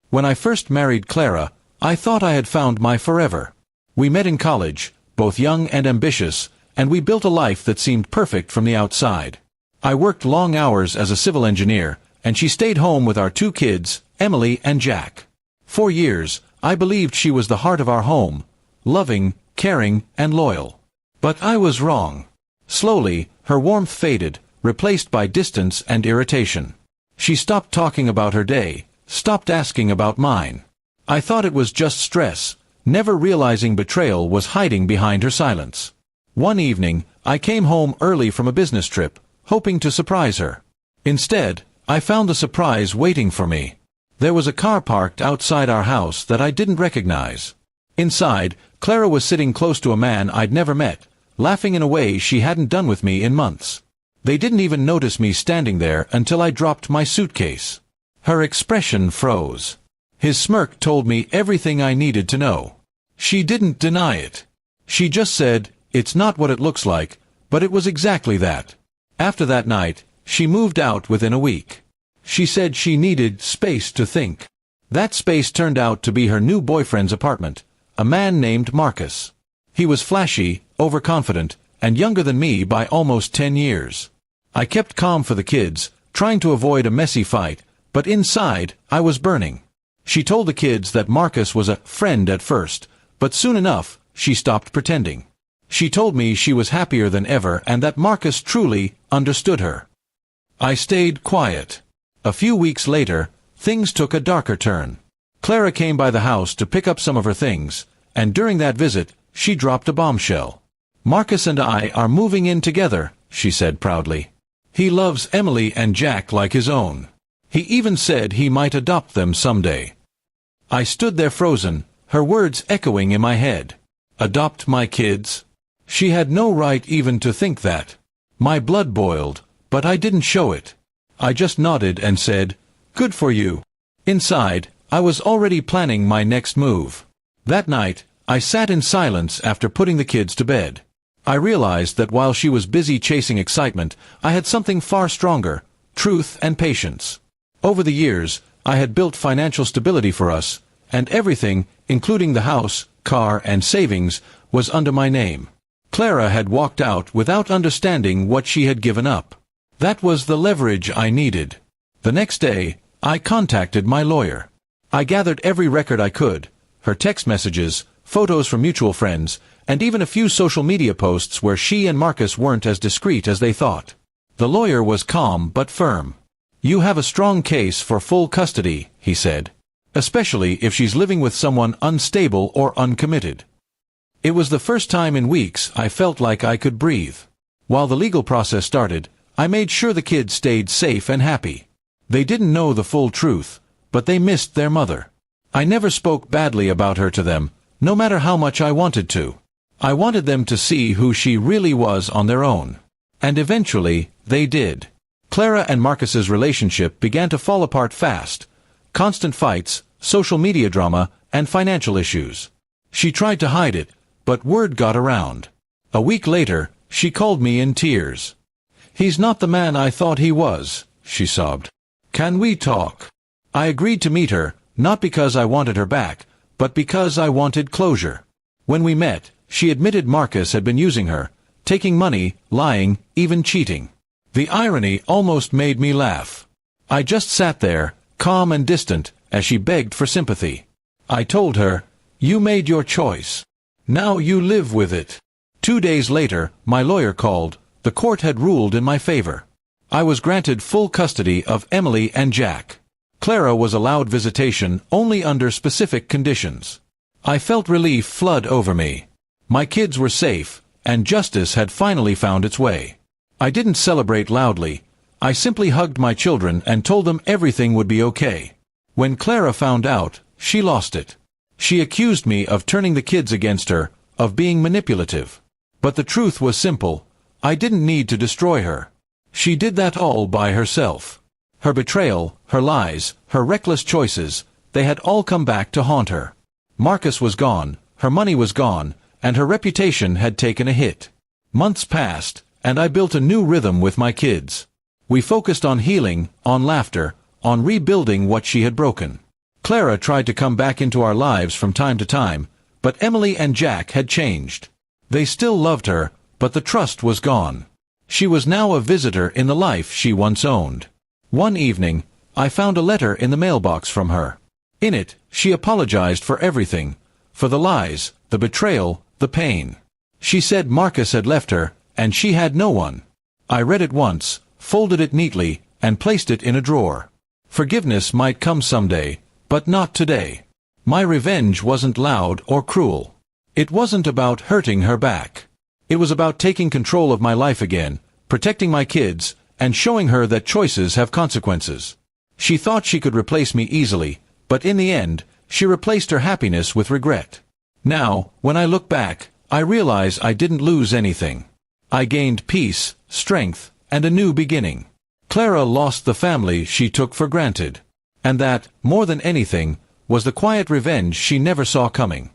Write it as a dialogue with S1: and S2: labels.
S1: When I first married Clara, I thought I had found my forever. We met in college, both young and ambitious, and we built a life that seemed perfect from the outside. I worked long hours as a civil engineer, and she stayed home with our 2 kids, Emily and Jack. For years, I believed she was the heart of our home, loving, caring, and loyal. But I was wrong. Slowly, her warmth faded, replaced by distance and irritation. She stopped talking about her day, stopped asking about mine. I thought it was just stress, never realizing betrayal was hiding behind her silence. One evening, I came home early from a business trip, hoping to surprise her. Instead, I found the surprise waiting for me. There was a car parked outside our house that I didn't recognize. Inside, Clara was sitting close to a man I'd never met, laughing in a way she hadn't done with me in months. They didn't even notice me standing there until I dropped my suitcase. Her expression froze. His smirk told me everything I needed to know. She didn't deny it. She just said, "It's not what it looks like," but it was exactly that. After that night, she moved out within a week. She said she needed space to think. That space turned out to be her new boyfriend's apartment, a man named Marcus. He was flashy, overconfident, and younger than me by almost 10 years. I kept calm for the kids, trying to avoid a messy fight, but inside, I was burning. She told the kids that Marcus was a friend at first, but soon enough, she stopped pretending. She told me she was happier than ever and that Marcus truly understood her. I stayed quiet. A few weeks later, things took a darker turn. Clara came by the house to pick up some of her things, and during that visit, she dropped a bombshell. "Marcus and I are moving in together," she said proudly. "He loves Emily and Jack like his own. He even said he might adopt them someday." I stood there frozen, her words echoing in my head. Adopt my kids? She had no right even to think that. My blood boiled, but I didn't show it. I just nodded and said, "Good for you." Inside, I was already planning my next move. That night, I sat in silence after putting the kids to bed. I realized that while she was busy chasing excitement, I had something far stronger: truth and patience. Over the years, I had built financial stability for us, and everything, including the house, car, and savings, was under my name. Clara had walked out without understanding what she had given up. That was the leverage I needed. The next day, I contacted my lawyer. I gathered every record I could: her text messages, photos from mutual friends, and even a few social media posts where she and Marcus weren't as discreet as they thought. The lawyer was calm but firm. "You have a strong case for full custody," he said, "especially if she's living with someone unstable or uncommitted." It was the first time in weeks I felt like I could breathe. While the legal process started, I made sure the kids stayed safe and happy. They didn't know the full truth, but they missed their mother. I never spoke badly about her to them, no matter how much I wanted to. I wanted them to see who she really was on their own. And eventually, they did. Clara and Marcus's relationship began to fall apart fast. Constant fights, social media drama, and financial issues. She tried to hide it, but word got around. A week later, she called me in tears. "He's not the man I thought he was," she sobbed. "Can we talk?" I agreed to meet her, not because I wanted her back, but because I wanted closure. When we met, she admitted Marcus had been using her, taking money, lying, even cheating. The irony almost made me laugh. I just sat there, calm and distant, as she begged for sympathy. I told her, "You made your choice. Now you live with it." 2 days later, my lawyer called. The court had ruled in my favor. I was granted full custody of Emily and Jack. Clara was allowed visitation only under specific conditions. I felt relief flood over me. My kids were safe, and justice had finally found its way. I didn't celebrate loudly. I simply hugged my children and told them everything would be okay. When Clara found out, she lost it. She accused me of turning the kids against her, of being manipulative. But the truth was simple: I didn't need to destroy her. She did that all by herself. Her betrayal, her lies, her reckless choices, they had all come back to haunt her. Marcus was gone, her money was gone, and her reputation had taken a hit. Months passed, and I built a new rhythm with my kids. We focused on healing, on laughter, on rebuilding what she had broken. Clara tried to come back into our lives from time to time, but Emily and Jack had changed. They still loved her, but the trust was gone. She was now a visitor in the life she once owned. One evening, I found a letter in the mailbox from her. In it, she apologized for everything, for the lies, the betrayal, the pain. She said Marcus had left her, and she had no one. I read it once, folded it neatly, and placed it in a drawer. Forgiveness might come someday, but not today. My revenge wasn't loud or cruel. It wasn't about hurting her back. It was about taking control of my life again, protecting my kids, and showing her that choices have consequences. She thought she could replace me easily, but in the end, she replaced her happiness with regret. Now, when I look back, I realize I didn't lose anything. I gained peace, strength, and a new beginning. Clara lost the family she took for granted. And that, more than anything, was the quiet revenge she never saw coming.